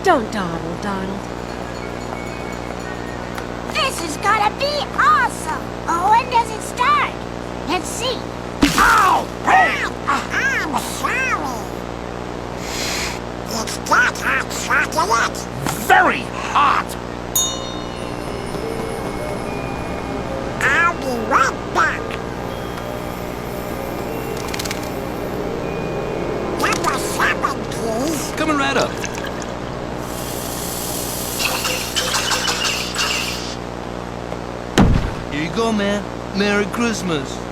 Don't dawdle, Donald. This is gonna be awesome! Oh, when does it start? Let's see. Oh! I'm sorry. It's that hot chocolate. Very hot! I'll be right back. Number 7, please. Coming right up. Here you go, man. Merry Christmas.